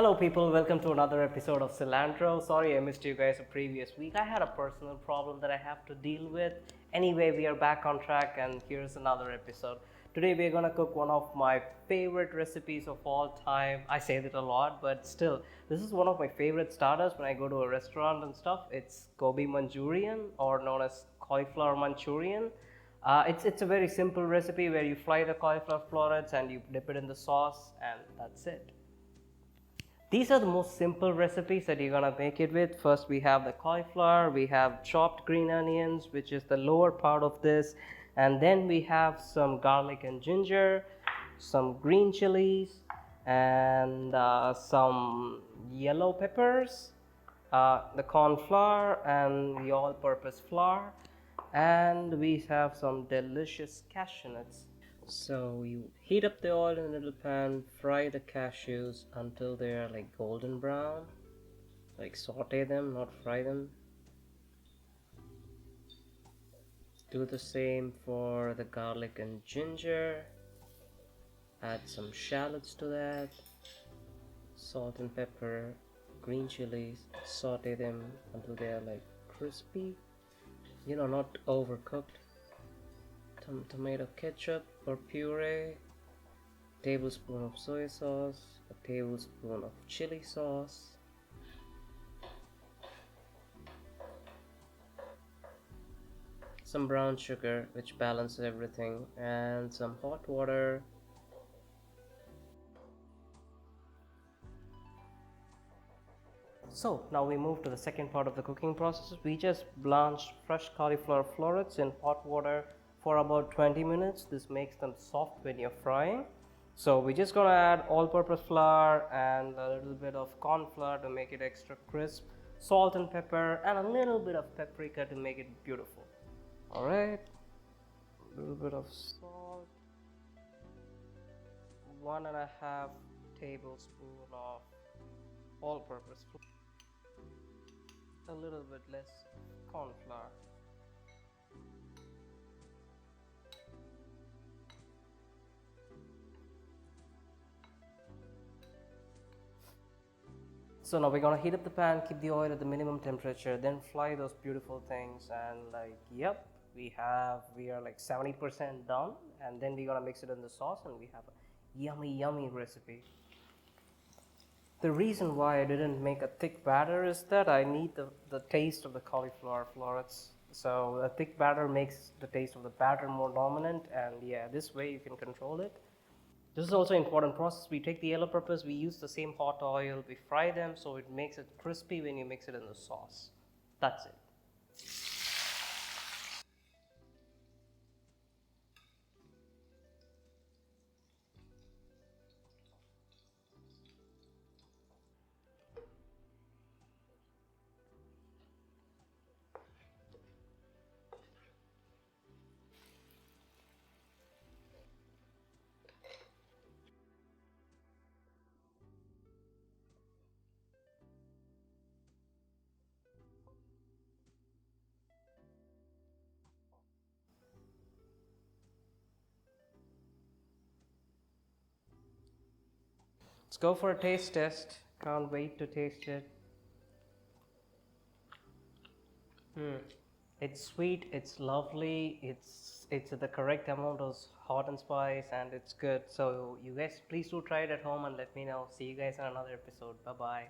Hello people, welcome to another episode of Cilantro. Sorry I missed you guys the previous week. I had a personal problem that I have to deal with. Anyway, we are back on track and here's another episode. Today we are gonna cook one of my favorite recipes of all time. I say that a lot, but still, this is one of my favorite starters when I go to a restaurant and stuff. It's Gobi Manchurian, or known as Cauliflower Manchurian. It's a very simple recipe where you fry the cauliflower florets and you dip it in the sauce, and that's it. These are the most simple recipes that you're gonna make it with. First we have the cauliflower, we have chopped green onions, which is the lower part of this, and then we have some garlic and ginger, some green chilies, and some yellow peppers, the corn flour and the all-purpose flour, and we have some delicious cashew nuts. So you heat up the oil in a little pan, fry the cashews until they are like golden brown, like saute them, not fry them. Do the same for the garlic and ginger. Add some shallots to that, salt and pepper, green chilies, saute them until they are like crispy, not overcooked. Tomato ketchup or puree, tablespoon of soy sauce, a tablespoon of chili sauce, some brown sugar which balances everything, and some hot water. So now we move to the second part of the cooking process. We just blanched fresh cauliflower florets in hot water for about 20 minutes. This makes them soft when you're frying. So we're just gonna add all-purpose flour and a little bit of corn flour to make it extra crisp, salt and pepper, and a little bit of paprika to make it beautiful. All right, a little bit of salt, 1.5 tablespoon of all-purpose flour, a little bit less corn flour. So now we're gonna heat up the pan, keep the oil at the minimum temperature, then fry those beautiful things, and yep, we are like 70% done, and then we're gonna mix it in the sauce and we have a yummy recipe. The reason why I didn't make a thick batter is that I need the taste of the cauliflower florets. So a thick batter makes the taste of the batter more dominant, and yeah, this way you can control it. This is also an important process. We take the yellow peppers, we use the same hot oil, we fry them so it makes it crispy when you mix it in the sauce. That's it. Let's go for a taste test. Can't wait to taste it. It's sweet, it's lovely, it's the correct amount of hot and spice, and it's good. So you guys please do try it at home and let me know. See you guys in another episode. Bye bye.